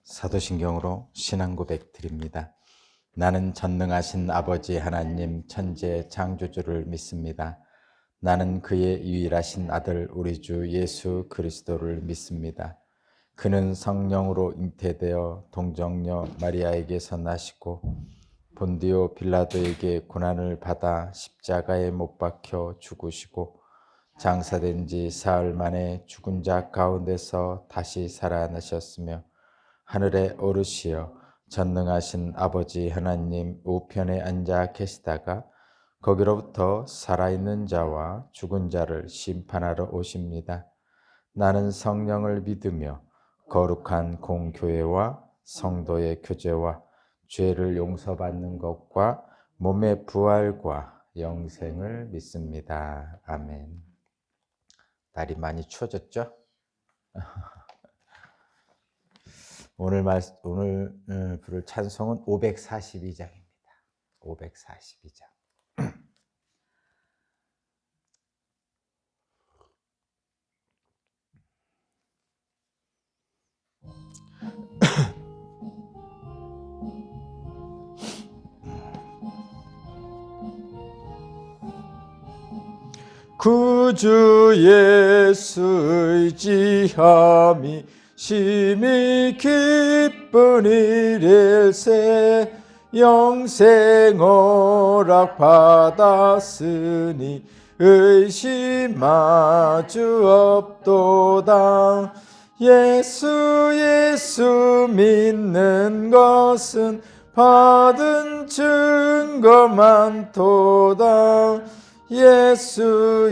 사도신경으로 신앙 고백 드립니다. 나는 전능하신 아버지 하나님 천지의 창조주를 믿습니다. 나는 그의 유일하신 아들 우리 주 예수 그리스도를 믿습니다. 그는 성령으로 잉태되어 동정녀 마리아에게서 나시고 본디오 빌라도에게 고난을 받아 십자가에 못 박혀 죽으시고 장사된 지 사흘 만에 죽은 자 가운데서 다시 살아나셨으며 하늘에 오르시어 전능하신 아버지 하나님 우편에 앉아 계시다가 거기로부터 살아있는 자와 죽은 자를 심판하러 오십니다. 나는 성령을 믿으며 거룩한 공교회와 성도의 교제와 죄를 용서받는 것과 몸의 부활과 영생을 믿습니다. 아멘. 날이 많이 추워졌죠? 오늘 부를 찬송은 542장입니다. 542장. 구주 예수 의지함이 심히 기쁜 일일세 영생 허락 받았으니 의심하주 없도다. 예수 믿는 것은 받은 증거 많도다. 예수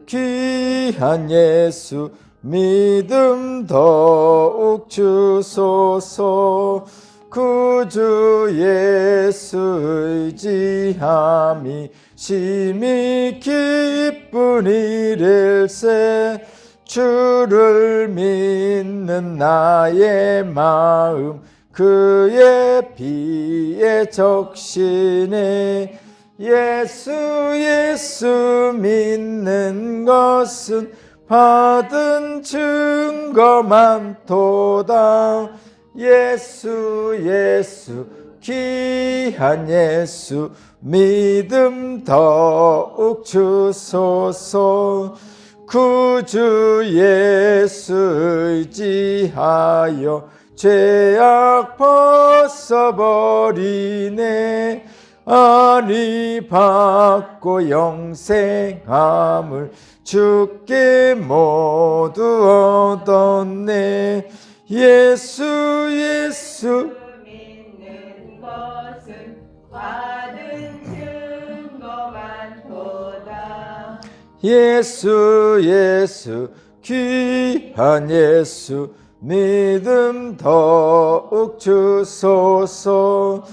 귀한 예수 믿음 더욱 주소서. 구주 예수 의지함이 심히 기쁜 일일세 주를 믿는 나의 마음 그의 피에 적시네. 예수 믿는 것은 받은 증거 많도다. 예수 귀한 예수 믿음 더욱 주소서. 구주 예수 의지하여 죄악 벗어버리네. 아니 받고 영생함을 주께 모두 얻었네. 예수 믿는 것은 받은 증거 많도다. 예수 귀한 예수 믿음 더욱 주소서.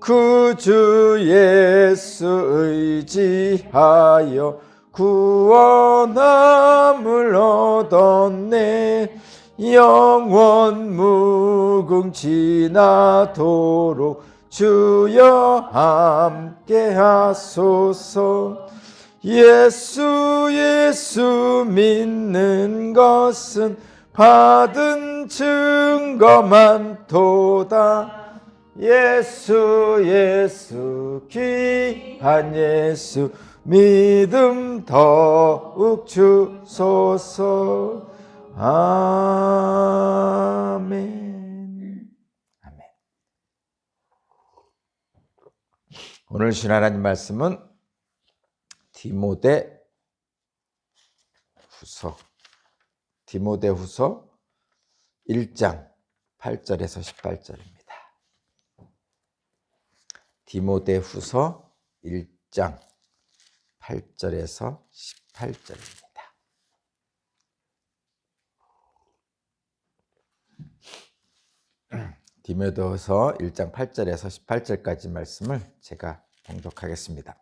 구주 예수 의지하여 구원함을 얻었네. 영원 무궁지나도록 주여 함께 하소서. 예수 믿는 것은 받은 증거 많도다. 예수 귀한 예수 믿음 더욱 주소서. 아멘. 아멘. 오늘 주신 하나님 말씀은 디모데후서 1장 8절에서 18절입니다. 디모데후서 1장 8절에서 18절입니다. 디모데후서 1장 8절에서 18절까지 말씀을 제가 봉독하겠습니다.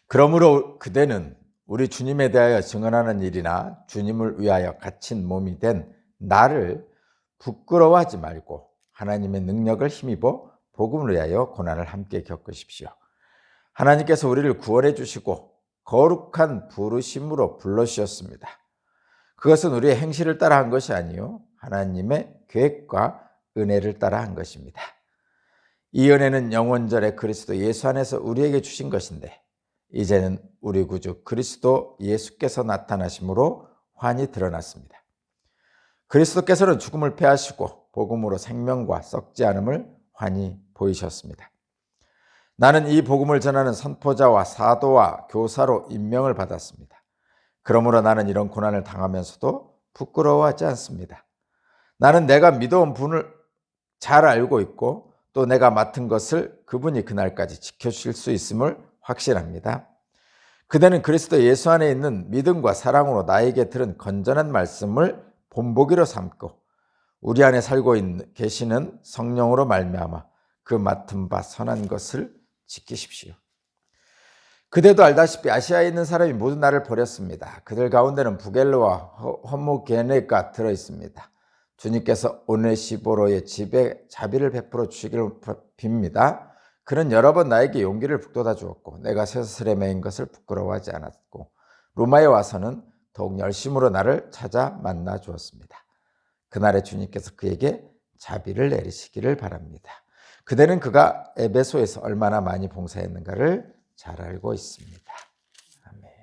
그러므로 그대는 우리 주님에 대하여 증언하는 일이나 주님을 위하여 갇힌 몸이 된 나를 부끄러워하지 말고 하나님의 능력을 힘입어 복음을 위하여 고난을 함께 겪으십시오. 하나님께서 우리를 구원해 주시고 거룩한 부르심으로 불러주셨습니다. 그것은 우리의 행실을 따라 한 것이 아니요 하나님의 계획과 은혜를 따라 한 것입니다. 이 은혜는 영원절에 그리스도 예수 안에서 우리에게 주신 것인데 이제는 우리 구주 그리스도 예수께서 나타나심으로 환히 드러났습니다. 그리스도께서는 죽음을 패하시고 복음으로 생명과 썩지 않음을 환히 보이셨습니다. 나는 이 복음을 전하는 선포자와 사도와 교사로 임명을 받았습니다. 그러므로 나는 이런 고난을 당하면서도 부끄러워하지 않습니다. 나는 내가 믿어온 분을 잘 알고 있고 또 내가 맡은 것을 그분이 그날까지 지켜주실 수 있음을 확신합니다. 그대는 그리스도 예수 안에 있는 믿음과 사랑으로 나에게 들은 건전한 말씀을 본보기로 삼고 우리 안에 살고 계시는 성령으로 말미암아 그 맡은 바 선한 것을 지키십시오. 그대도 알다시피 아시아에 있는 사람이 모두 나를 버렸습니다. 그들 가운데는 부겔로와 허모게네가 들어있습니다. 주님께서 오네시보로의 집에 자비를 베풀어 주시기를 빕니다. 그는 여러 번 나에게 용기를 북돋아 주었고 내가 쇠사슬에 매인 것을 부끄러워하지 않았고 로마에 와서는 더욱 열심으로 나를 찾아 만나 주었습니다. 그날에 주님께서 그에게 자비를 내리시기를 바랍니다. 그대는 그가 에베소에서 얼마나 많이 봉사했는가를 잘 알고 있습니다. 아멘.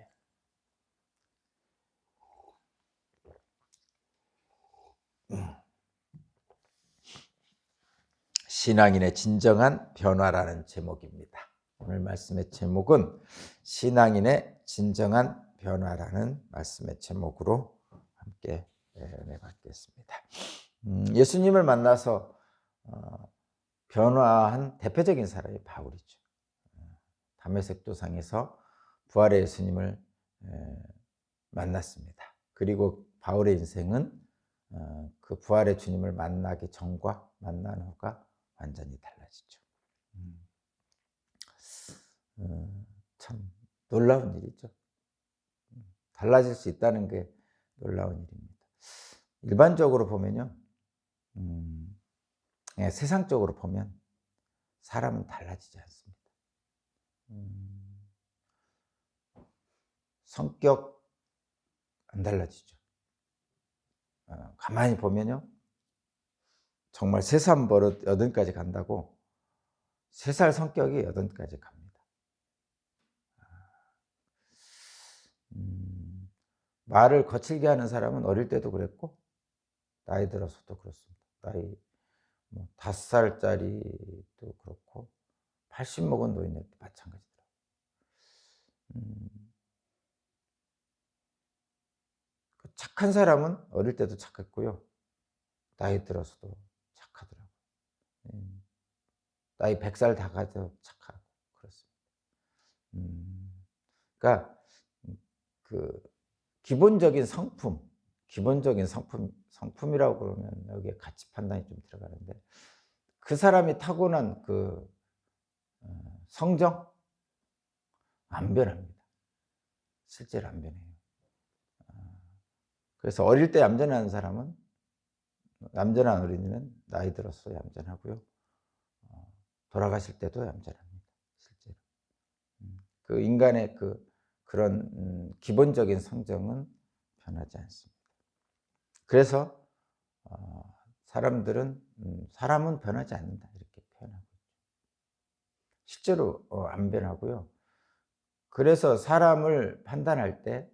신앙인의 진정한 변화라는 제목입니다. 오늘 말씀의 제목은 신앙인의 진정한 변화라는 말씀의 제목으로 함께 은혜 받겠습니다. 예수님을 만나서 변화한 대표적인 사람이 바울이죠. 다메섹 도상에서 부활의 예수님을 만났습니다. 그리고 바울의 인생은 그 부활의 주님을 만나기 전과 만난 후가 완전히 달라지죠. 참 놀라운 일이죠. 달라질 수 있다는 게 놀라운 일입니다. 일반적으로 보면요, 세상적으로 보면 사람은 달라지지 않습니다. 성격 안 달라지죠. 가만히 보면요, 정말 3살 버릇 80까지 간다고 3살 성격이 80까지 갑니다. 말을 거칠게 하는 사람은 어릴 때도 그랬고 나이 들어서도 그렇습니다. 나이 5살짜리도 그렇고 80 먹은 노인도 마찬가지더라고요. 착한 사람은 어릴 때도 착했고요. 나이 들어서도 착하더라고요. 나이 100살 다 가도 착하고 그렇습니다. 그러니까 그 기본적인 성품이라고 그러면 여기에 가치 판단이 좀 들어가는데 그 사람이 타고난 그 성정 안 변합니다. 실제로 안 변해요. 그래서 어릴 때 얌전한 사람은 얌전한 어린이는 나이 들어서 얌전하고요. 돌아가실 때도 얌전합니다. 실제로. 그 인간의 그런 기본적인 성정은 변하지 않습니다. 그래서 사람은 변하지 않는다 이렇게 표현하고 있죠. 실제로 안 변하고요. 그래서 사람을 판단할 때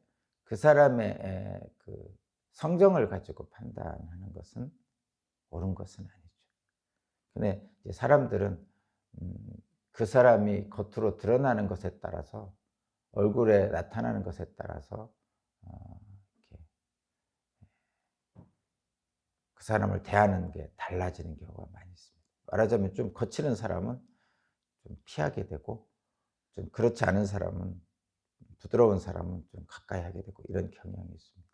그 사람의 그 성정을 가지고 판단하는 것은 옳은 것은 아니죠. 근데 이제 사람들은 그 사람이 겉으로 드러나는 것에 따라서 얼굴에 나타나는 것에 따라서 이렇게 그 사람을 대하는 게 달라지는 경우가 많이 있습니다. 말하자면 좀 거칠은 사람은 좀 피하게 되고 좀 그렇지 않은 사람은 부드러운 사람은 좀 가까이 하게 되고 이런 경향이 있습니다.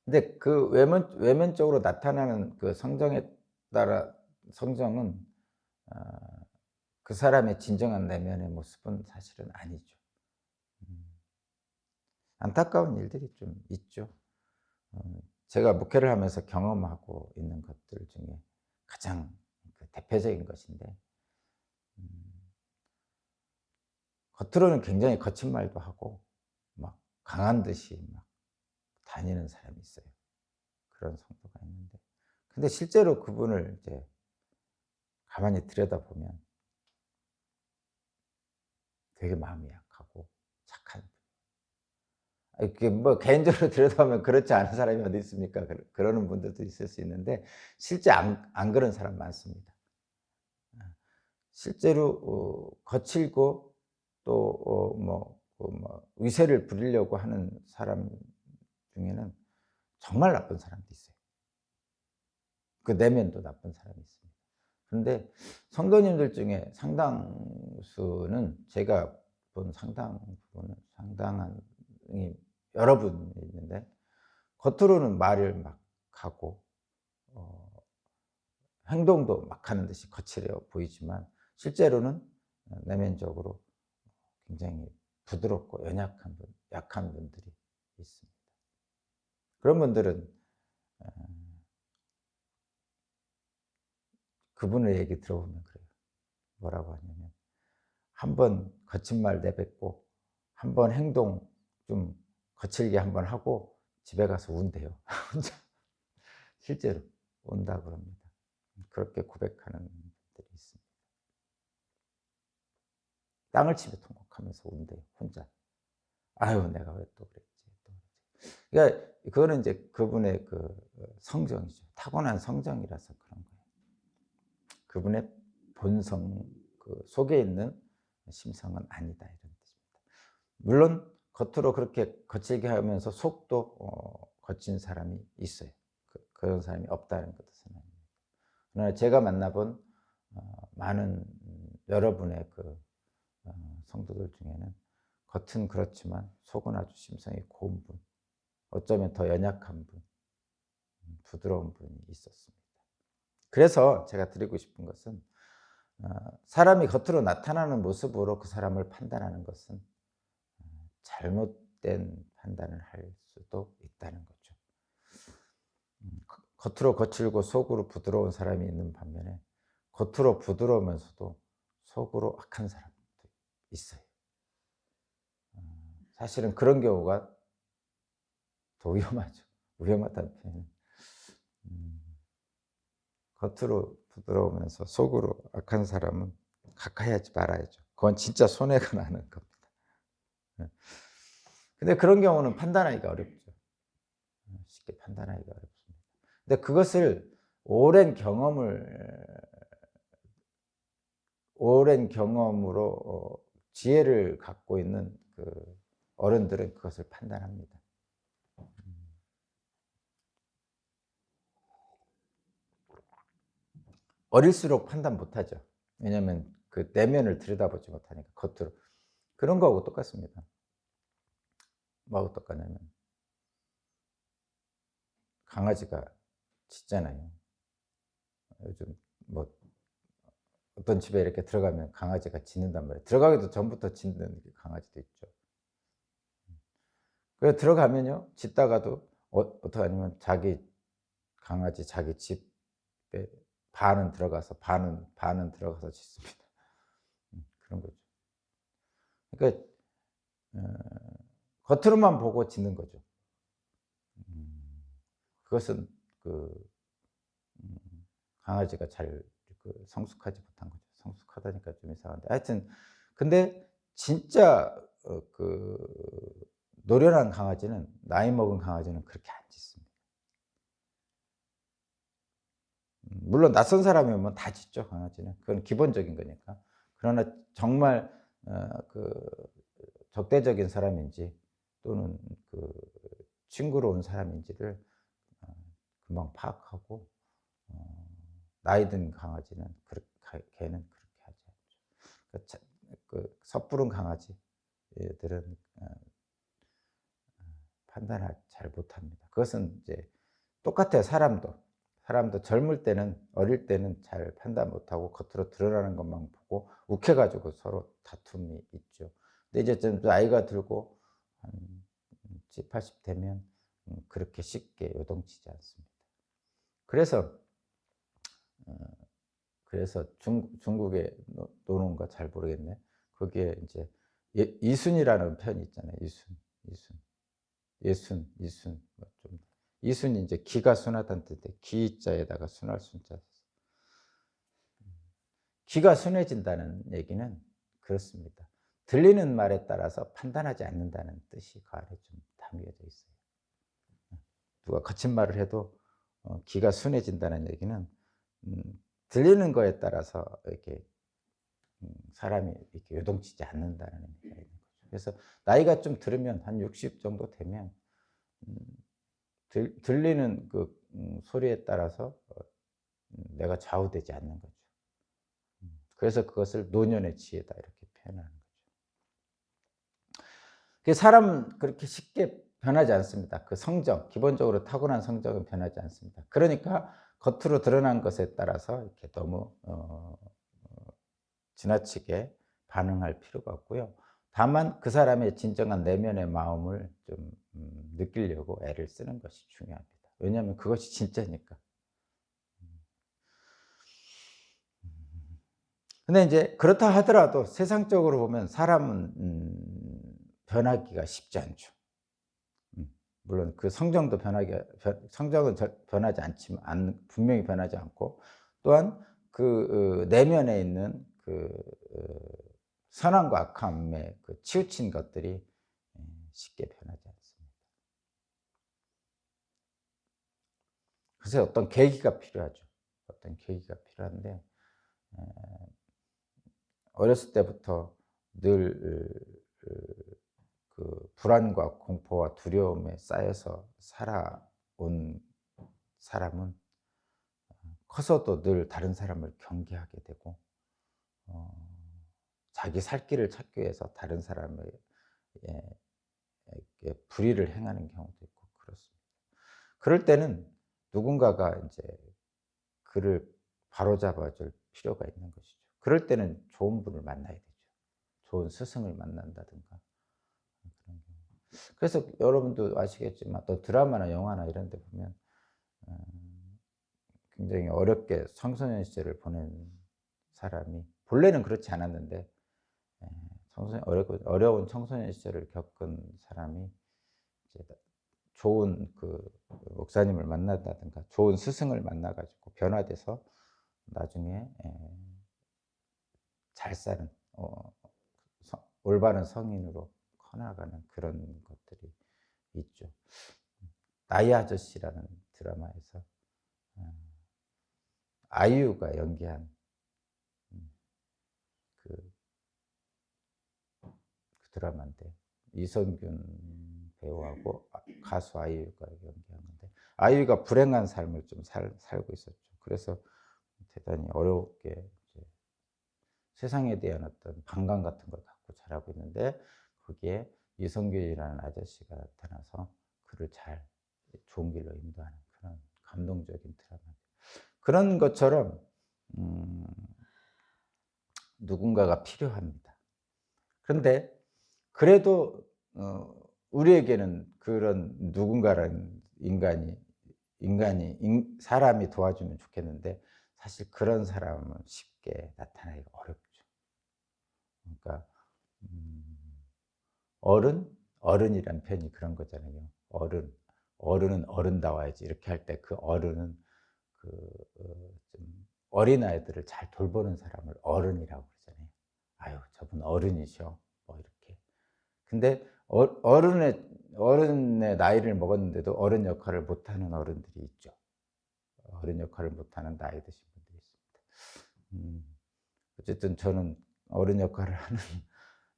근데 그 외면적으로 나타나는 그 성정에 따라 성정은 그 사람의 진정한 내면의 모습은 사실은 아니죠. 안타까운 일들이 좀 있죠. 제가 목회를 하면서 경험하고 있는 것들 중에 가장 대표적인 것인데 겉으로는 굉장히 거친 말도 하고 막 강한 듯이 막 다 다니는 사람이 있어요. 그런 성도가 있는데, 근데 실제로 그분을 이제 가만히 들여다보면 되게 마음이 약하고 착한, 이렇게 뭐 개인적으로 들여다보면 그렇지 않은 사람이 어디 있습니까? 그러는 분들도 있을 수 있는데 실제 안 그런 사람 많습니다. 실제로 거칠고 또 위세를 부리려고 하는 사람 중에는 정말 나쁜 사람도 있어요. 그 내면도 나쁜 사람이 있습니다. 그런데 성도님들 중에 상당수는, 제가 본 상당부는, 상당한이 여러 분 있는데, 겉으로는 말을 막 하고 어 행동도 막 하는 듯이 거칠어 보이지만 실제로는 내면적으로 굉장히 부드럽고 약한 분들이 있습니다. 그런 분들은 어 그분의 얘기 들어보면 그래요. 뭐라고 하냐면, 한 번 거친 말 내뱉고 한 번 행동 좀 거칠게 한 번 하고 집에 가서 운대요. 혼자. 실제로 운다 그럽니다. 그렇게 고백하는 분들이 있습니다. 땅을 치며 통곡하면서 운대요, 혼자. 아유, 내가 왜 또 그랬지, 또 그랬지. 그러니까 그거는 이제 그분의 그 성정이죠. 타고난 성정이라서 그런 거예요. 그분의 본성 그 속에 있는 심성은 아니다, 이런 뜻입니다. 물론 겉으로 그렇게 거칠게 하면서 속도 거친 사람이 있어요. 그런 사람이 없다는 뜻은 아닙니다. 그러나 제가 만나본 많은 여러분의 그 성도들 중에는 겉은 그렇지만 속은 아주 심성이 고운 분, 어쩌면 더 연약한 분, 부드러운 분이 있었습니다. 그래서 제가 드리고 싶은 것은, 사람이 겉으로 나타나는 모습으로 그 사람을 판단하는 것은 잘못된 판단을 할 수도 있다는 거죠. 겉으로 거칠고 속으로 부드러운 사람이 있는 반면에 겉으로 부드러우면서도 속으로 악한 사람도 있어요. 사실은 그런 경우가 더 위험하죠. 위험하다는 표현은, 겉으로 부드러우면서 속으로 악한 사람은 가까이 하지 말아야죠. 그건 진짜 손해가 나는 겁니다. 예. 근데 그런 경우는 판단하기가 어렵죠. 쉽게 판단하기가 어렵습니다. 근데 그것을 오랜 경험으로 지혜를 갖고 있는 그 어른들은 그것을 판단합니다. 어릴수록 판단 못하죠. 왜냐하면 그 내면을 들여다보지 못하니까, 겉으로. 그런 거하고 똑같습니다. 뭐하고 똑같냐면, 강아지가 짖잖아요. 요즘 뭐 어떤 집에 이렇게 들어가면 강아지가 짖는단 말이에요. 들어가기도 전부터 짖는 강아지도 있죠. 그래서 들어가면요, 짖다가도 어떡하냐면 자기 강아지 자기 집에 반은 들어가서 반은 들어가서 짖습니다. 그런 거죠. 그러니까 겉으로만 보고 짖는 거죠. 그것은 그 강아지가 잘 성숙하지 못한 거죠. 성숙하다니까 좀 이상한데, 하여튼 근데 진짜 그 노련한 강아지는, 나이 먹은 강아지는 그렇게 안 짖습니다. 물론 낯선 사람이 오면 다 짖죠, 강아지는. 그건 기본적인 거니까. 그러나 정말 그 적대적인 사람인지 또는 그 징그러운 사람인지를 금방 파악하고, 나이 든 강아지는 걔는 그렇게 하지 않죠. 그 섣부른 강아지들은 판단을 잘 못합니다. 그것은 이제 똑같아요. 사람도 젊을 때는, 어릴 때는 잘 판단 못하고 겉으로 드러나는 것만 보고 욱해가지고 서로 다툼이 있죠. 근데 이제 좀 나이가 들고 한 70, 80 되면 그렇게 쉽게 요동치지 않습니다. 그래서 중국의 노는가 잘 모르겠네. 거기에 이제 이순이라는 편이 있잖아요. 이순. 예순, 이순, 좀 이순이 이제 기가 순하다는 뜻인데 기자에다가 순할 순자. 귀가 순해진다는 얘기는 그렇습니다. 들리는 말에 따라서 판단하지 않는다는 뜻이 그 안에 좀 담겨져 있어요. 누가 거친 말을 해도 귀가 순해진다는 얘기는 들리는 거에 따라서 이렇게 사람이 이렇게 요동치지 않는다는 의미가 있는 거죠. 그래서 나이가 좀 들으면 한 60 정도 되면 들리는 그 소리에 따라서 내가 좌우되지 않는 거죠. 그래서 그것을 노년의 지혜다 이렇게 표현하는 거죠. 사람은 그렇게 쉽게 변하지 않습니다. 그 성정, 기본적으로 타고난 성정은 변하지 않습니다. 그러니까 겉으로 드러난 것에 따라서 이렇게 너무 지나치게 반응할 필요가 없고요. 다만 그 사람의 진정한 내면의 마음을 좀 느끼려고 애를 쓰는 것이 중요합니다. 왜냐하면 그것이 진짜니까. 근데 이제 그렇다 하더라도 세상적으로 보면 사람은 변하기가 쉽지 않죠. 물론 그 성정도 성정은 변하지 않지만 분명히 변하지 않고 또한 그 내면에 있는 그 선함과 악함에 그 치우친 것들이 쉽게 변하지 않습니다. 그래서 어떤 계기가 필요하죠. 어떤 계기가 필요한데 어렸을 때부터 늘 그 불안과 공포와 두려움에 쌓여서 살아온 사람은 커서도 늘 다른 사람을 경계하게 되고 자기 살 길을 찾기 위해서 다른 사람에게 불의를 행하는 경우도 있고 그렇습니다. 그럴 때는 누군가가 이제 그를 바로잡아 줄 필요가 있는 것이죠. 그럴 때는 좋은 분을 만나야 되죠. 좋은 스승을 만난다든가 그런 경우. 그래서 여러분도 아시겠지만 또 드라마나 영화나 이런 데 보면 굉장히 어렵게 청소년 시절을 보낸 사람이 본래는 그렇지 않았는데 어려운 청소년 시절을 겪은 사람이 이제 좋은 그 목사님을 만났다든가 좋은 스승을 만나 가지고 변화돼서 나중에 잘 사는 올바른 성인으로 커나가는 그런 것들이 있죠. 나이 아저씨라는 드라마에서 아이유가 연기한 그 드라마인데 이성균 배우하고 가수 아이유가 연기하는데 아이유가 불행한 삶을 좀 살고 있었죠. 그래서 대단히 어렵게 이제 세상에 대한 어떤 반감 같은 걸 갖고 자라고 있는데 거기에 이성균이라는 아저씨가 나타나서 그를 잘 좋은 길로 인도하는 그런 감동적인 드라마. 그런 것처럼 누군가가 필요합니다. 그런데 그래도 우리에게는 그런 누군가라는 사람이 도와주면 좋겠는데 사실 그런 사람은 쉽게 나타나기가 어렵죠. 그러니까 어른이란 표현이 그런 거잖아요. 어른은 어른다워야지 이렇게 할 때 그 어른은 좀 어린아이들을 잘 돌보는 사람을 어른이라고 그러잖아요. 아유, 저분 어른이셔. 뭐 이렇게. 근데 어른의 나이를 먹었는데도 어른 역할을 못하는 어른들이 있죠. 어른 역할을 못하는 나이 드신 분들이 있습니다. 어쨌든 저는 어른 역할을 하는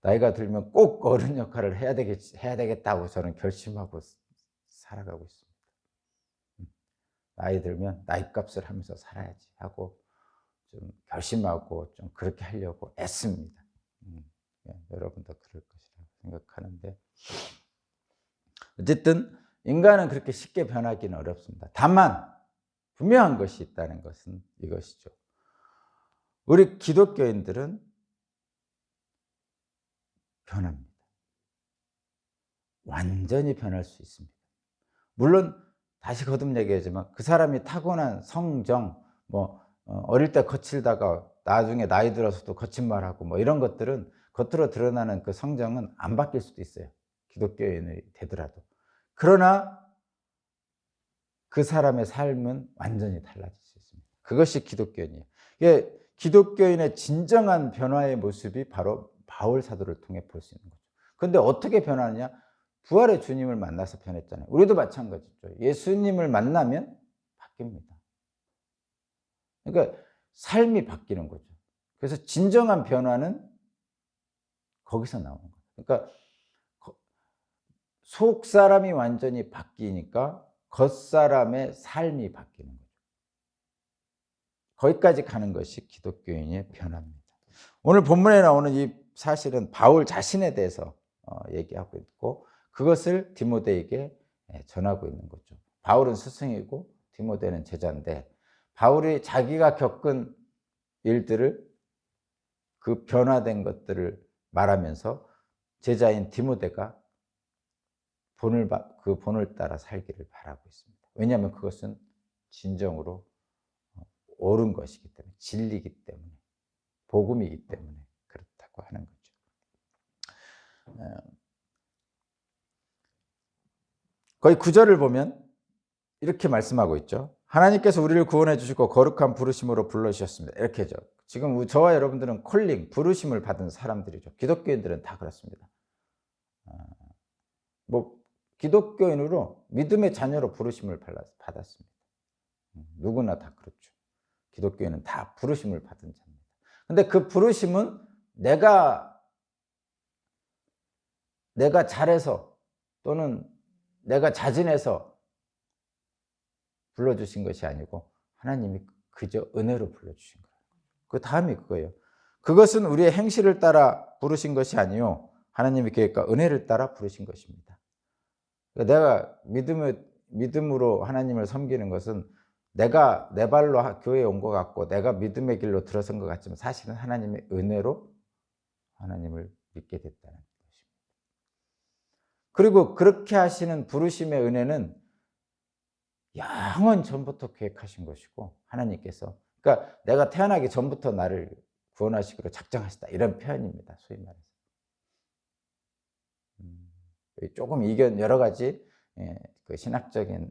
나이가 들면 꼭 어른 역할을 해야 되겠다고 저는 결심하고 살아가고 있습니다. 나이 들면 나이값을 하면서 살아야지 하고 좀 결심하고 좀 그렇게 하려고 애씁니다. 여러분도 그럴 것이라고 생각하는데 어쨌든 인간은 그렇게 쉽게 변하기는 어렵습니다. 다만 분명한 것이 있다는 것은 이것이죠. 우리 기독교인들은 변합니다. 완전히 변할 수 있습니다. 물론 다시 거듭 얘기하지만 그 사람이 타고난 성정, 어릴 때 거칠다가 나중에 나이 들어서도 거친 말하고 이런 것들은 겉으로 드러나는 그 성정은 안 바뀔 수도 있어요. 기독교인이 되더라도. 그러나 그 사람의 삶은 완전히 달라질 수 있습니다. 그것이 기독교인이에요. 이게 기독교인의 진정한 변화의 모습이 바로 바울 사도를 통해 볼 수 있는 거죠. 그런데 어떻게 변하느냐? 부활의 주님을 만나서 변했잖아요. 우리도 마찬가지죠. 예수님을 만나면 바뀝니다. 그러니까 삶이 바뀌는 거죠. 그래서 진정한 변화는 거기서 나오는 거예요. 그러니까 속 사람이 완전히 바뀌니까 겉 사람의 삶이 바뀌는 거죠. 거기까지 가는 것이 기독교인의 변화입니다. 오늘 본문에 나오는 이 사실은 바울 자신에 대해서 얘기하고 있고 그것을 디모데에게 전하고 있는 거죠. 바울은 스승이고 디모데는 제자인데 바울이 자기가 겪은 일들을 그 변화된 것들을 말하면서 제자인 디모데가 그 본을 따라 살기를 바라고 있습니다. 왜냐하면 그것은 진정으로 옳은 것이기 때문에, 진리이기 때문에, 복음이기 때문에 그렇다고 하는 거죠. 거의 9절을 보면 이렇게 말씀하고 있죠. 하나님께서 우리를 구원해 주시고 거룩한 부르심으로 불러주셨습니다. 이렇게죠. 지금 저와 여러분들은 콜링, 부르심을 받은 사람들이죠. 기독교인들은 다 그렇습니다. 기독교인으로 믿음의 자녀로 부르심을 받았습니다. 누구나 다 그렇죠. 기독교인은 다 부르심을 받은 자입니다. 근데 그 부르심은 내가 잘해서 또는 내가 자진해서 불러주신 것이 아니고 하나님이 그저 은혜로 불러주신 거예요. 그 다음이 그거예요. 그것은 우리의 행실을 따라 부르신 것이 아니요 하나님의 계획과 은혜를 따라 부르신 것입니다. 내가 믿음으로 하나님을 섬기는 것은 내가 내 발로 교회에 온 것 같고 내가 믿음의 길로 들어선 것 같지만 사실은 하나님의 은혜로 하나님을 믿게 됐다는 것입니다. 그리고 그렇게 하시는 부르심의 은혜는 영원 전부터 계획하신 것이고 하나님께서 그러니까 내가 태어나기 전부터 나를 구원하시기로 작정하시다 이런 표현입니다. 소위 말해서 조금 여러 가지 그 신학적인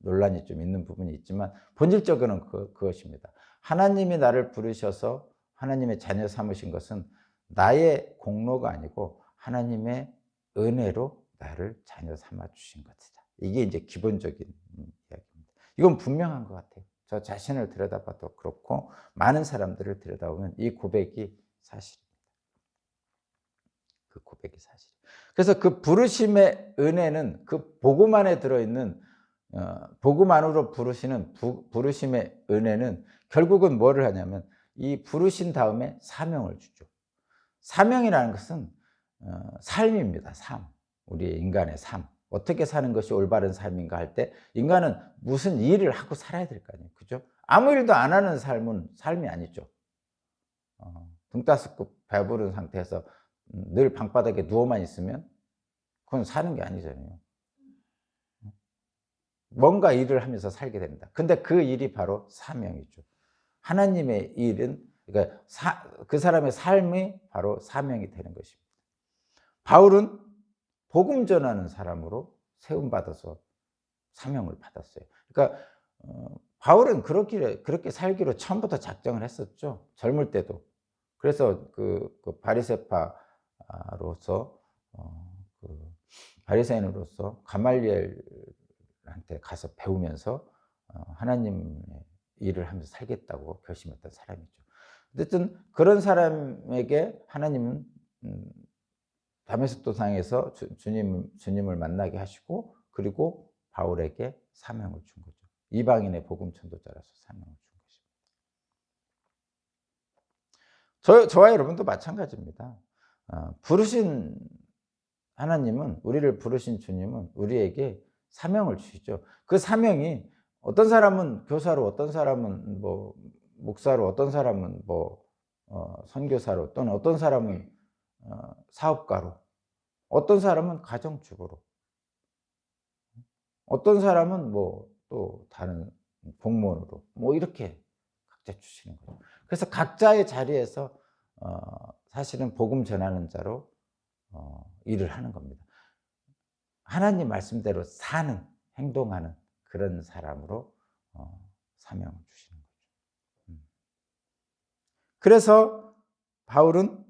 논란이 좀 있는 부분이 있지만 본질적으로는 그것입니다. 하나님이 나를 부르셔서 하나님의 자녀 삼으신 것은 나의 공로가 아니고 하나님의 은혜로 나를 자녀 삼아 주신 것이다. 이게 이제 기본적인 이야기입니다. 이건 분명한 것 같아요. 저 자신을 들여다봐도 그렇고 많은 사람들을 들여다보면 이 고백이 사실입니다. 그 고백이 사실. 그래서 그 부르심의 은혜는 그 복음 안에 들어있는 복음 안으로 부르시는 부르심의 은혜는 결국은 뭐를 하냐면 이 부르신 다음에 사명을 주죠. 사명이라는 것은 삶입니다. 삶. 우리 인간의 삶. 어떻게 사는 것이 올바른 삶인가 할 때 인간은 무슨 일을 하고 살아야 될 거 아니에요. 그죠? 아무 일도 안 하는 삶은 삶이 아니죠. 등 따스고 배부른 상태에서 늘 방바닥에 누워만 있으면 그건 사는 게 아니잖아요. 뭔가 일을 하면서 살게 됩니다. 근데 그 일이 바로 사명이죠. 하나님의 일은 그러니까 그 사람의 삶이 바로 사명이 되는 것입니다. 바울은 복음 전하는 사람으로 세움받아서 사명을 받았어요. 그러니까 바울은 그렇게 살기로 처음부터 작정을 했었죠. 젊을 때도. 그래서 그 바리새파로서 바리새인으로서 가말리엘한테 가서 배우면서 하나님의 일을 하면서 살겠다고 결심했던 사람이죠. 어쨌든 그런 사람에게 하나님은 다메섹 도상에서 주님을 만나게 하시고 그리고 바울에게 사명을 준 거죠. 이방인의 복음 전도자라서 사명을 준 것입니다. 저와 여러분도 마찬가지입니다. 부르신 하나님은 우리를 부르신 주님은 우리에게 사명을 주시죠. 그 사명이 어떤 사람은 교사로, 어떤 사람은 뭐 목사로, 어떤 사람은 뭐 선교사로, 또는 어떤 사람은 사업가로, 어떤 사람은 가정주부로, 어떤 사람은 뭐 또 다른 공무원으로 뭐 이렇게 각자 주시는 거죠. 그래서 각자의 자리에서 사실은 복음 전하는 자로 일을 하는 겁니다. 하나님 말씀대로 사는, 행동하는 그런 사람으로 사명을 주시는 거죠. 그래서 바울은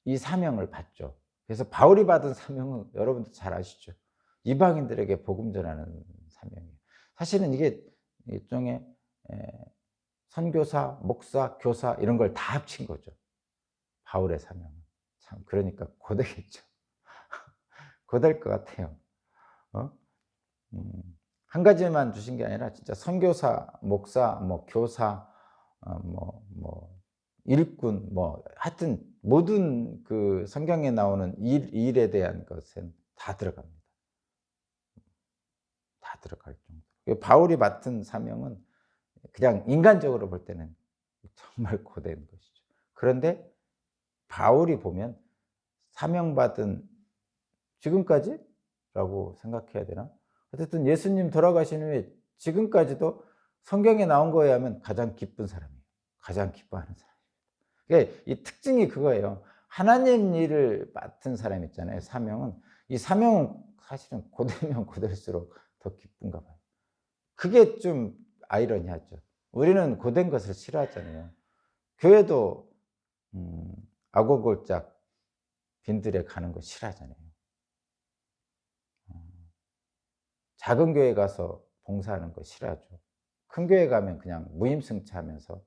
이 사명을 받죠. 그래서 바울이 받은 사명은 여러분도 잘 아시죠. 이방인들에게 복음 전하는 사명이에요. 사실은 이게 일종의 선교사, 목사, 교사 이런 걸 다 합친 거죠. 바울의 사명은. 참 그러니까 고되겠죠. 고될 것 같아요. 한 가지만 주신 게 아니라 진짜 선교사, 목사, 뭐 교사, 일꾼, 하여튼 모든 그 성경에 나오는 일에 대한 것은 다 들어갑니다. 다 들어갈 정도. 바울이 맡은 사명은 그냥 인간적으로 볼 때는 정말 고된 것이죠. 그런데 바울이 보면 사명받은 지금까지라고 생각해야 되나? 어쨌든 예수님 돌아가신 후에 지금까지도 성경에 나온 거에 하면 가장 기쁜 사람이에요. 가장 기뻐하는 사람. 그러니까 이 특징이 그거예요. 하나님 일을 맡은 사람 있잖아요. 사명은. 이 사명은 사실은 고되면 고될수록 더 기쁜가 봐요. 그게 좀 아이러니하죠. 우리는 고된 것을 싫어하잖아요. 교회도 아고골짝 빈들에 가는 거 싫어하잖아요. 작은 교회 가서 봉사하는 거 싫어하죠. 큰 교회 가면 그냥 무임승차하면서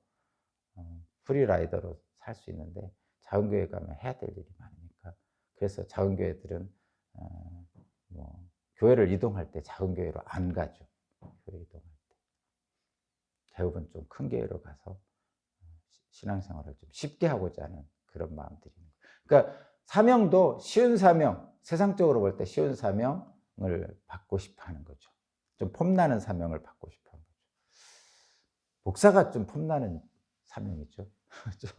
프리라이더로 살 수 있는데 작은 교회 가면 해야 될 일이 많으니까. 그래서 작은 교회들은 교회를 이동할 때 작은 교회로 안 가죠. 교회 이동할 때 대부분 좀 큰 교회로 가서 신앙생활을 좀 쉽게 하고자 하는 그런 마음들이 있는 거예요. 그러니까 사명도 쉬운 사명, 세상적으로 볼 때 쉬운 사명을 받고 싶어하는 거죠. 좀 폼나는 사명을 받고 싶어하는 거죠. 목사가 좀 폼나는 사명이죠. 좀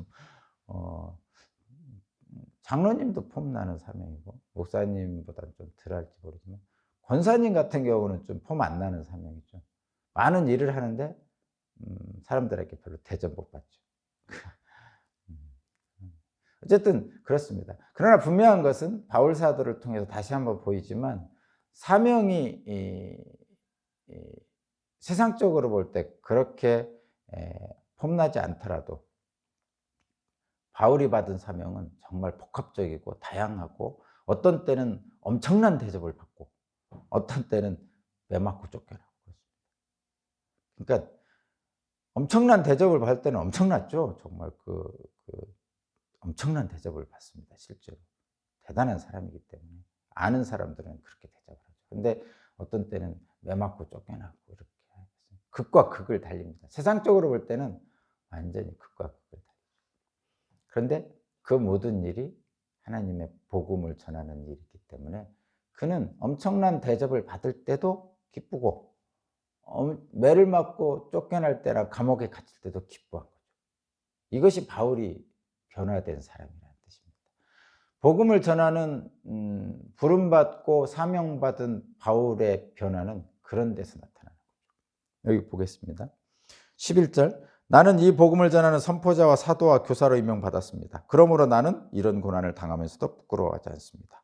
장로님도 폼나는 사명이고 목사님보다는 좀 덜할지 모르지만 권사님 같은 경우는 좀 폼 안 나는 사명이죠. 많은 일을 하는데 사람들에게 별로 대접 못 받죠. 어쨌든 그렇습니다. 그러나 분명한 것은 바울 사도를 통해서 다시 한번 보이지만 사명이 세상적으로 볼 때 그렇게 폼나지 않더라도 바울이 받은 사명은 정말 복합적이고 다양하고 어떤 때는 엄청난 대접을 받고 어떤 때는 매 맞고 쫓겨나고 그렇습니다. 그러니까 엄청난 대접을 받을 때는 엄청났죠. 정말 엄청난 대접을 받습니다. 실제로 대단한 사람이기 때문에 아는 사람들은 그렇게 대접을 하죠. 근데 어떤 때는 매 맞고 쫓겨나고 이렇게 극과 극을 달립니다. 세상적으로 볼 때는 완전히 극과 극을 달립니다. 그런데 그 모든 일이 하나님의 복음을 전하는 일이기 때문에 그는 엄청난 대접을 받을 때도 기쁘고 매를 맞고 쫓겨날 때나 감옥에 갇힐 때도 기뻐한 거죠. 이것이 바울이 변화된 사람이라는 뜻입니다. 복음을 전하는 부름받고 사명받은 바울의 변화는 그런 데서 나타나는 거죠. 여기 보겠습니다. 11절 나는 이 복음을 전하는 선포자와 사도와 교사로 임명받았습니다. 그러므로 나는 이런 고난을 당하면서도 부끄러워하지 않습니다.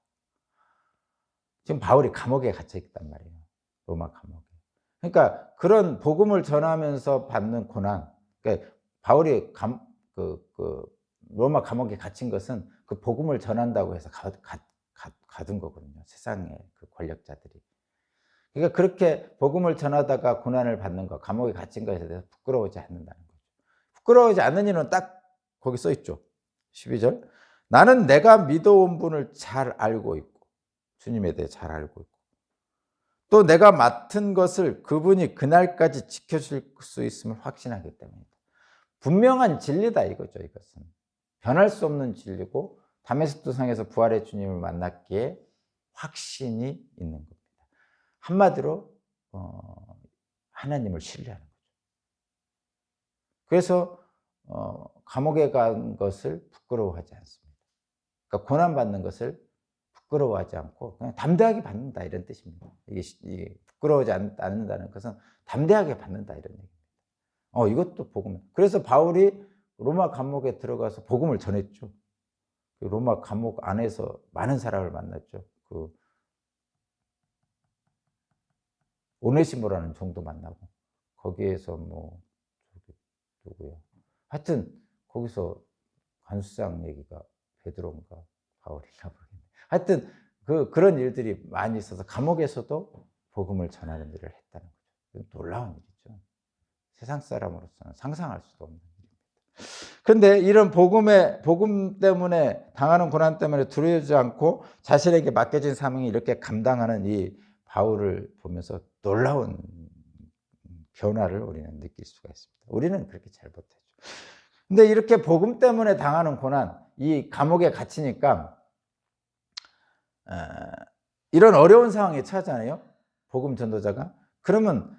지금 바울이 감옥에 갇혀 있단 말이에요. 로마 감옥에. 그러니까 그런 복음을 전하면서 받는 고난, 그러니까 바울이 로마 감옥에 갇힌 것은 그 복음을 전한다고 해서 가둔 거거든요. 세상의 그 권력자들이. 그러니까 그렇게 복음을 전하다가 고난을 받는 것, 감옥에 갇힌 것에 대해서 부끄러워하지 않는다는 거죠. 부끄러워하지 않는 이유는 딱 거기 써 있죠. 12절. 나는 내가 믿어온 분을 잘 알고 있고, 주님에 대해 잘 알고 있고, 또 내가 맡은 것을 그분이 그날까지 지켜줄 수 있음을 확신하기 때문이다. 분명한 진리다 이거죠. 이것은 변할 수 없는 진리고 다메섹도상에서 부활의 주님을 만났기에 확신이 있는 겁니다. 한마디로 하나님을 신뢰하는 거죠. 그래서 감옥에 간 것을 부끄러워하지 않습니다. 그러니까 고난받는 것을 부끄러워하지 않고 그냥 담대하게 받는다 이런 뜻입니다. 이게 부끄러워하지 않는다는 것은 담대하게 받는다 이런 얘기입니다. 이것도 복음. 그래서 바울이 로마 감옥에 들어가서 복음을 전했죠. 로마 감옥 안에서 많은 사람을 만났죠. 오네시모라는 종도 만나고 거기에서 뭐 저기 누구야? 하여튼 거기서 간수장 얘기가 베드로인가 바울인가 모르겠네. 하여튼 그런 일들이 많이 있어서 감옥에서도 복음을 전하는 일을 했다는 거죠. 놀라운 일이죠. 세상 사람으로서는 상상할 수도 없는 일입니다. 그런데 이런 복음 때문에 당하는 고난 때문에 두려워하지 않고 자신에게 맡겨진 사명이 이렇게 감당하는 이 바울을 보면서 놀라운 변화를 우리는 느낄 수가 있습니다. 우리는 그렇게 잘 못하죠. 근데 이렇게 복음 때문에 당하는 고난, 이 감옥에 갇히니까 이런 어려운 상황에 처하잖아요. 복음 전도자가. 그러면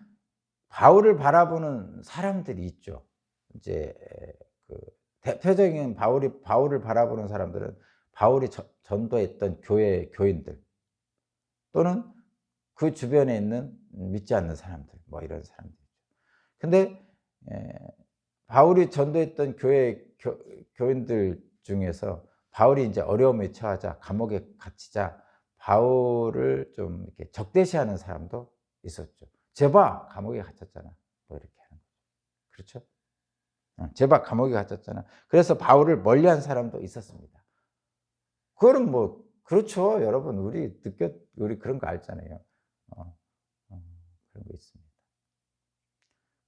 바울을 바라보는 사람들이 있죠. 이제 그 대표적인 바울을 바라보는 사람들은 바울이 전도했던 교인들 또는 그 주변에 있는 믿지 않는 사람들, 뭐 이런 사람들. 근데 바울이 전도했던 교인들 중에서 바울이 이제 어려움에 처하자, 감옥에 갇히자 바울을 좀 이렇게 적대시하는 사람도 있었죠. 제바 감옥에 갇혔잖아. 뭐 이렇게 하는 거죠. 그렇죠? 제바 감옥에 갇혔잖아. 그래서 바울을 멀리한 사람도 있었습니다. 그거는 뭐 그렇죠, 여러분. 우리 그런 거 알잖아요. 그런 거 있습니다.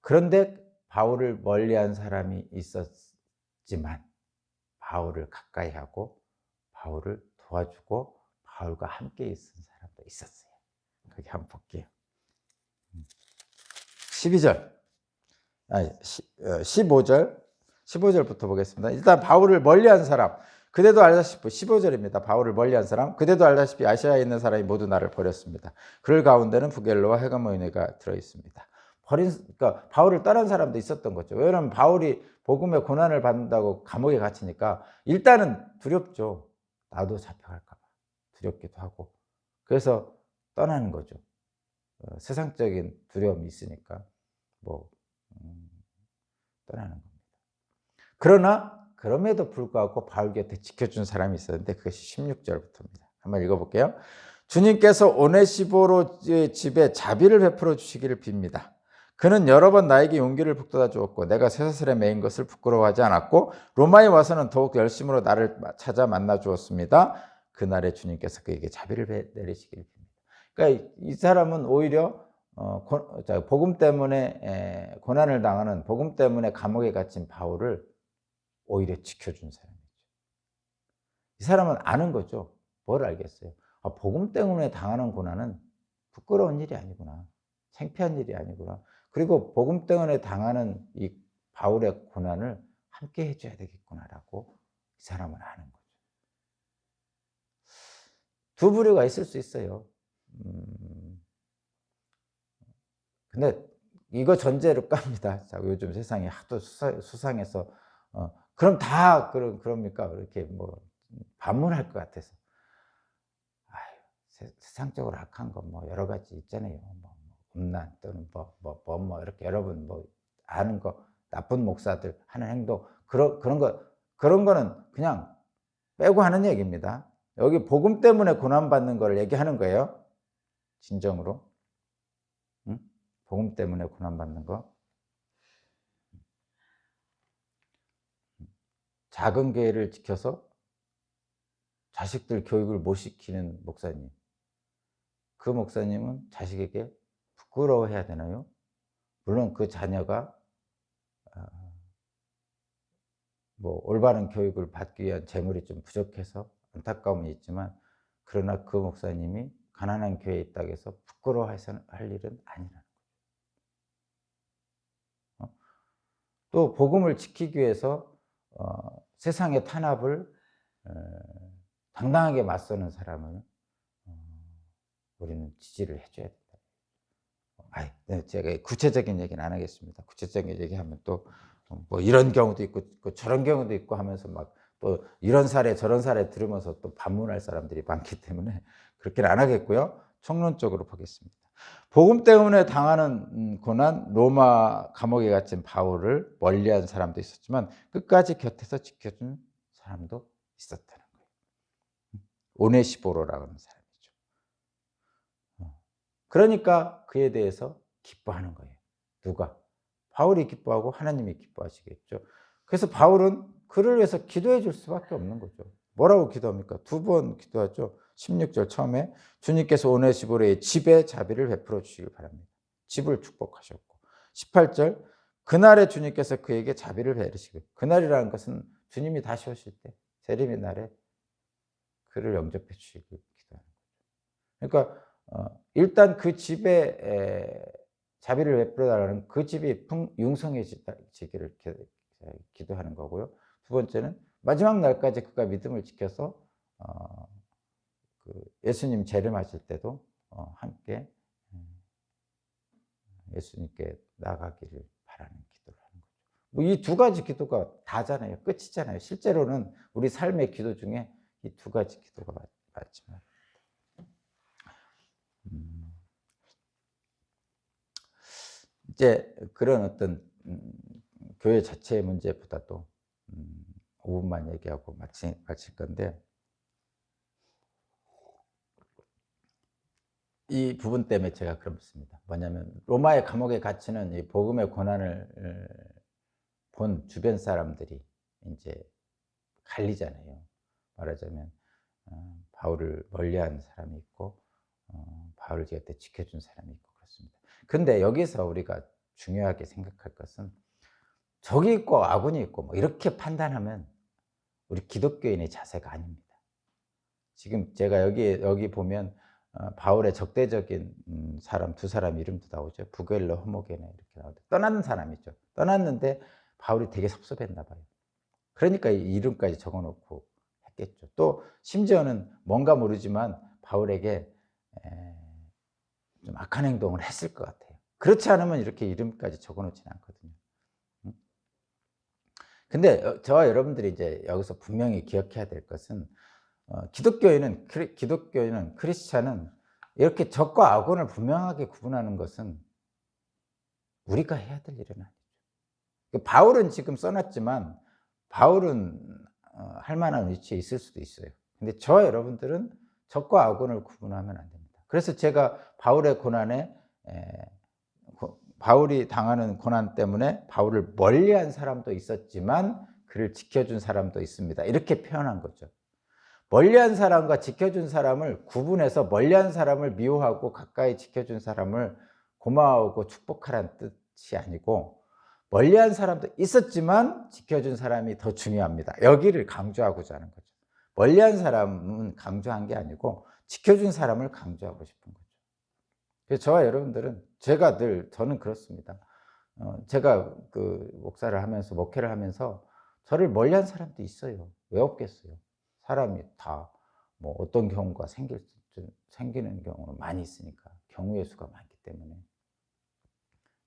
그런데 바울을 멀리한 사람이 있었지만 바울을 가까이 하고 바울을 도와주고 바울과 함께 있은 사람도 있었어요. 거기 한번 볼게요. 15절부터 보겠습니다. 일단 바울을 멀리한 사람, 그대도 알다시피 15절입니다. 바울을 멀리한 사람, 그대도 알다시피 아시아에 있는 사람이 모두 나를 버렸습니다. 그들 가운데는 부겔로와 헤가모니가 들어 있습니다. 그러니까 바울을 떠난 사람도 있었던 거죠. 왜냐하면 바울이 복음의 고난을 받는다고 감옥에 갇히니까 일단은 두렵죠. 나도 잡혀갈까 봐 두렵기도 하고. 그래서 떠나는 거죠. 세상적인 두려움이 있으니까 떠나는 겁니다. 그러나 그럼에도 불구하고 바울 곁에 지켜준 사람이 있었는데 그것이 16절부터입니다. 한번 읽어볼게요. 주님께서 오네시보로 집에 자비를 베풀어 주시기를 빕니다. 그는 여러 번 나에게 용기를 북돋아 주었고 내가 쇠사슬에 매인 것을 부끄러워하지 않았고 로마에 와서는 더욱 열심으로 나를 찾아 만나 주었습니다. 그날에 주님께서 그에게 자비를 내리시기를 빕니다. 그러니까 이 사람은 오히려 복음 때문에 고난을 당하는, 복음 때문에 감옥에 갇힌 바울을 오히려 지켜준 사람이죠. 이 사람은 아는 거죠. 뭘 알겠어요? 복음 때문에 당하는 고난은 부끄러운 일이 아니구나. 창피한 일이 아니구나. 그리고 복음 때문에 당하는 이 바울의 고난을 함께 해줘야 되겠구나라고 이 사람은 아는 거죠. 두 부류가 있을 수 있어요. 근데 이거 전제로 깝니다. 자, 요즘 세상이 하도 수상해서 그럼 다 그럽니까? 이렇게 뭐 반문할 것 같아서. 세상적으로 악한 거 뭐 여러 가지 있잖아요. 뭐 음란 또는 뭐 이렇게 여러분 뭐 아는 거, 나쁜 목사들 하는 행동, 그런 거는 그냥 빼고 하는 얘기입니다. 여기 복음 때문에 고난 받는 걸 얘기하는 거예요. 진정으로. 응? 복음 때문에 고난 받는 거. 작은 교회를 지켜서 자식들 교육을 못 시키는 목사님. 그 목사님은 자식에게 부끄러워해야 되나요? 물론 그 자녀가 뭐 올바른 교육을 받기 위한 재물이 좀 부족해서 안타까움이 있지만, 그러나 그 목사님이 가난한 교회에 있다고 해서 부끄러워해서 할 일은 아니라는 거죠. 또 복음을 지키기 위해서 세상의 탄압을 당당하게 맞서는 사람을 우리는 지지를 해줘야 된다. 제가 구체적인 얘기는 안 하겠습니다. 구체적인 얘기하면 또 뭐 이런 경우도 있고 저런 경우도 있고 하면서 막 또 이런 사례 저런 사례 들으면서 또 반문할 사람들이 많기 때문에 그렇게는 안 하겠고요. 총론적으로 보겠습니다. 복음 때문에 당하는 고난, 로마 감옥에 갇힌 바울을 멀리한 사람도 있었지만 끝까지 곁에서 지켜준 사람도 있었다는 거예요. 오네시보로라고 하는 사람이죠. 그러니까 그에 대해서 기뻐하는 거예요. 누가? 바울이 기뻐하고 하나님이 기뻐하시겠죠. 그래서 바울은 그를 위해서 기도해 줄 수밖에 없는 거죠. 뭐라고 기도합니까? 2번 기도하죠. 16절 처음에 주님께서 오네시보로의 집에 자비를 베풀어 주시길 바랍니다. 집을 축복하셨고 18절 그날에 주님께서 그에게 자비를 베르시길. 그날이라는 것은 주님이 다시 오실 때 재림의 날에 그를 영접해 주시길 기도하는 거죠. 그러니까 일단 그 집에 자비를 베풀어 달라는 그 집이 융성해지기를 기도하는 거고요. 두 번째는 마지막 날까지 그가 믿음을 지켜서 그 예수님 재림하실 때도 함께 예수님께 나가기를 바라는 기도를 하는 거죠. 뭐 이 두 가지 기도가 다잖아요. 끝이잖아요. 실제로는 우리 삶의 기도 중에 이 두 가지 기도가 맞지만 이제 그런 어떤 교회 자체의 문제보다도 5분만 얘기하고 마칠 건데 이 부분 때문에 제가 그렇습니다. 뭐냐면 로마의 감옥에 갇히는 이 복음의 고난을 본 주변 사람들이 이제 갈리잖아요. 말하자면 바울을 멀리하는 사람이 있고 바울을 곁에 지켜준 사람이 있고 그렇습니다. 근데 여기서 우리가 중요하게 생각할 것은 적이 있고 아군이 있고 뭐 이렇게 판단하면 우리 기독교인의 자세가 아닙니다. 지금 제가 여기 보면 바울의 적대적인 사람 두 사람 이름도 나오죠. 부겔러, 호모게네 이렇게 나오죠. 떠나는 사람이죠. 떠났는데 바울이 되게 섭섭했나 봐요. 그러니까 이 이름까지 적어놓고 했겠죠. 또 심지어는 뭔가 모르지만 바울에게 좀 악한 행동을 했을 것 같아요. 그렇지 않으면 이렇게 이름까지 적어놓지는 않거든요. 근데 저와 여러분들이 이제 여기서 분명히 기억해야 될 것은 기독교인은 크리스찬은 이렇게 적과 악원을 분명하게 구분하는 것은 우리가 해야 될 일은 아니죠. 바울은 지금 써놨지만 바울은 할 만한 위치에 있을 수도 있어요. 근데 저와 여러분들은 적과 악원을 구분하면 안 됩니다. 그래서 제가 바울의 고난에 바울이 당하는 고난 때문에 바울을 멀리한 사람도 있었지만 그를 지켜준 사람도 있습니다. 이렇게 표현한 거죠. 멀리한 사람과 지켜준 사람을 구분해서 멀리한 사람을 미워하고 가까이 지켜준 사람을 고마워하고 축복하라는 뜻이 아니고 멀리한 사람도 있었지만 지켜준 사람이 더 중요합니다. 여기를 강조하고자 하는 거죠. 멀리한 사람은 강조한 게 아니고 지켜준 사람을 강조하고 싶은 거죠. 그래서 저와 여러분들은 저는 그렇습니다. 제가 그 목사를 하면서 목회를 하면서 저를 멀리한 사람도 있어요. 왜 없겠어요? 사람이 다 뭐 어떤 경우가 생기는 경우는 많이 있으니까 경우의 수가 많기 때문에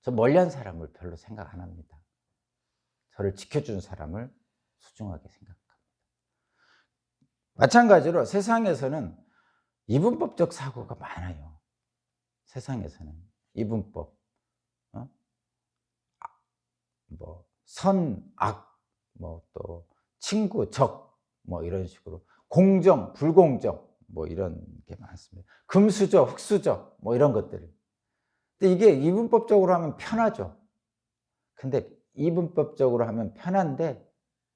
저 멀리한 사람을 별로 생각 안 합니다. 저를 지켜준 사람을 소중하게 생각합니다. 마찬가지로 세상에서는 이분법적 사고가 많아요. 세상에서는 이분법, 뭐 선, 악, 뭐 또 친구, 적, 뭐 이런 식으로 공정, 불공정, 뭐 이런 게 많습니다. 금수저, 흑수저, 뭐 이런 것들. 근데 이게 이분법적으로 하면 편하죠. 근데 이분법적으로 하면 편한데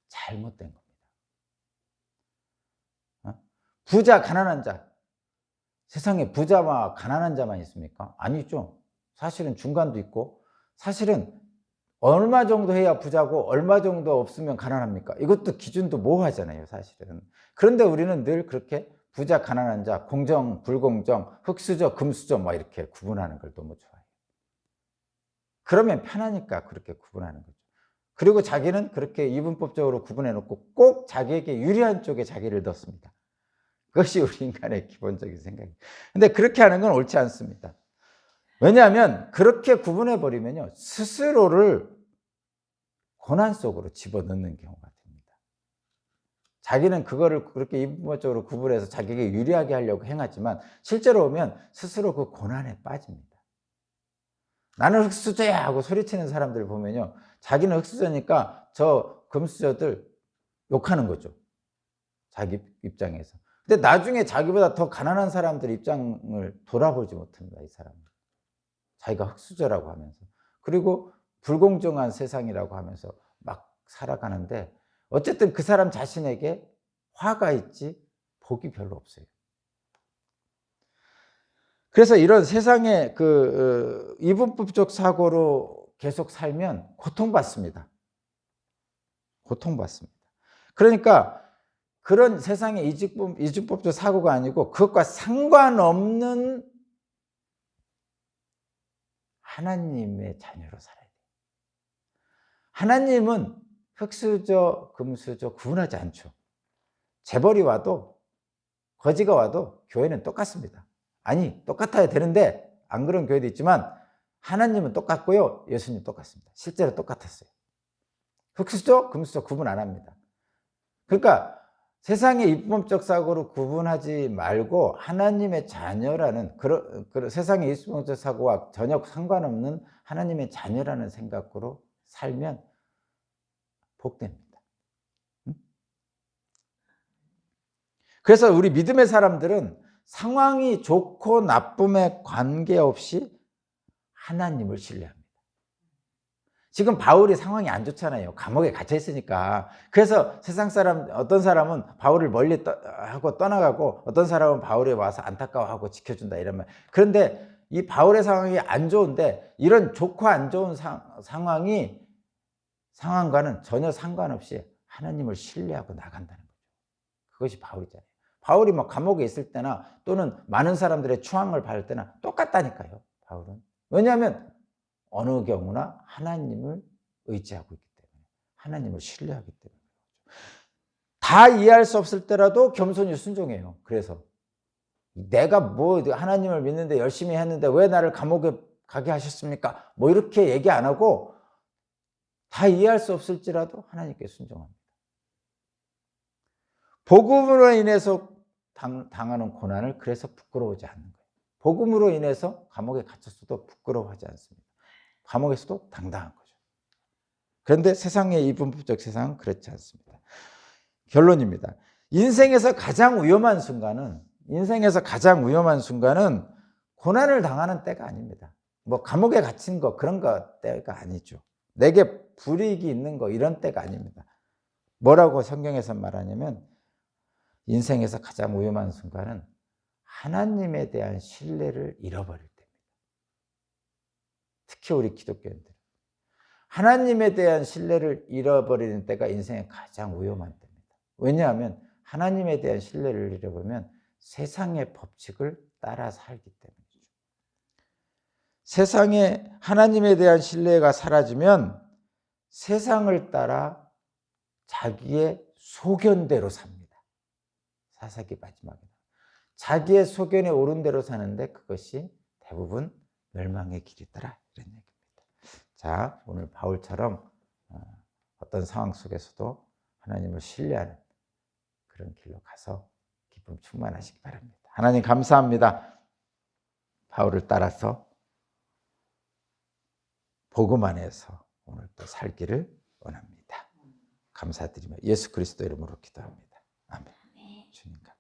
잘못된 겁니다. 부자, 가난한 자. 세상에 부자와 가난한 자만 있습니까? 아니죠. 사실은 중간도 있고, 사실은 얼마 정도 해야 부자고 얼마 정도 없으면 가난합니까? 이것도 기준도 모호하잖아요, 사실은. 그런데 우리는 늘 그렇게 부자, 가난한 자, 공정, 불공정, 흑수저, 금수저 막 이렇게 구분하는 걸 너무 좋아해요. 그러면 편하니까 그렇게 구분하는 거죠. 그리고 자기는 그렇게 이분법적으로 구분해 놓고 꼭 자기에게 유리한 쪽에 자기를 넣습니다. 그것이 우리 인간의 기본적인 생각이에요. 근데 그렇게 하는 건 옳지 않습니다. 왜냐하면 그렇게 구분해 버리면요, 스스로를 고난 속으로 집어넣는 경우가 됩니다. 자기는 그거를 그렇게 이분법적으로 구분해서 자기에게 유리하게 하려고 행하지만 실제로 보면 스스로 그 고난에 빠집니다. 나는 흑수저야 하고 소리치는 사람들 보면요, 자기는 흑수저니까 저 금수저들 욕하는 거죠. 자기 입장에서. 근데 나중에 자기보다 더 가난한 사람들 입장을 돌아보지 못합니다. 이 사람은. 자기가 흙수저라고 하면서. 그리고 불공정한 세상이라고 하면서 막 살아가는데 어쨌든 그 사람 자신에게 화가 있지 복이 별로 없어요. 그래서 이런 세상의 이분법적 사고로 계속 살면 고통받습니다. 고통받습니다. 그러니까 그런 세상의 이중법적 사고가 아니고 그것과 상관없는 하나님의 자녀로 살아야 돼요. 하나님은 흙수저, 금수저 구분하지 않죠. 재벌이 와도 거지가 와도 교회는 똑같습니다. 아니, 똑같아야 되는데 안 그런 교회도 있지만 하나님은 똑같고요. 예수님 똑같습니다. 실제로 똑같았어요. 흙수저, 금수저 구분 안 합니다. 그러니까 세상의 이분법적 사고로 구분하지 말고 하나님의 자녀라는 세상의 이분법적 사고와 전혀 상관없는 하나님의 자녀라는 생각으로 살면 복됩니다. 그래서 우리 믿음의 사람들은 상황이 좋고 나쁨에 관계없이 하나님을 신뢰합니다. 지금 바울이 상황이 안 좋잖아요. 감옥에 갇혀 있으니까. 그래서 세상 사람, 어떤 사람은 바울을 멀리 하고 떠나가고 어떤 사람은 바울에 와서 안타까워하고 지켜준다 이런 말. 그런데 이 바울의 상황이 안 좋은데 이런 좋고 안 좋은 상황과는 전혀 상관없이 하나님을 신뢰하고 나간다는 거죠. 그것이 바울이잖아요. 바울이 뭐 감옥에 있을 때나 또는 많은 사람들의 추앙을 받을 때나 똑같다니까요. 바울은. 왜냐하면 어느 경우나 하나님을 의지하고 있기 때문에 하나님을 신뢰하기 때문에 다 이해할 수 없을 때라도 겸손히 순종해요. 그래서 내가 뭐 하나님을 믿는데 열심히 했는데 왜 나를 감옥에 가게 하셨습니까? 뭐 이렇게 얘기 안 하고 다 이해할 수 없을지라도 하나님께 순종합니다. 복음으로 인해서 당하는 고난을 그래서 부끄러워하지 않는 거예요. 복음으로 인해서 감옥에 갇혔어도 부끄러워하지 않습니다. 감옥에서도 당당한 거죠. 그런데 세상의 이분법적 세상은 그렇지 않습니다. 결론입니다. 인생에서 가장 위험한 순간은 고난을 당하는 때가 아닙니다. 뭐 감옥에 갇힌 거 그런 거 때가 아니죠. 내게 불이익이 있는 거 이런 때가 아닙니다. 뭐라고 성경에서 말하냐면 인생에서 가장 위험한 순간은 하나님에 대한 신뢰를 잃어버릴 때입니다. 특히 우리 기독교인들. 하나님에 대한 신뢰를 잃어버리는 때가 인생의 가장 위험한 때입니다. 왜냐하면 하나님에 대한 신뢰를 잃어버리면 세상의 법칙을 따라 살기 때문이죠. 세상에 하나님에 대한 신뢰가 사라지면 세상을 따라 자기의 소견대로 삽니다. 사사기 마지막에 자기의 소견에 옳은 대로 사는데 그것이 대부분 멸망의 길이더라 이런 얘기입니다. 자, 오늘 바울처럼 어떤 상황 속에서도 하나님을 신뢰하는 그런 길로 가서 기쁨 충만하시기 바랍니다. 하나님 감사합니다. 바울을 따라서 복음 안에서 오늘 또 살기를 원합니다. 감사드리며 예수 그리스도 이름으로 기도합니다. 아멘. 주님 감사합니다.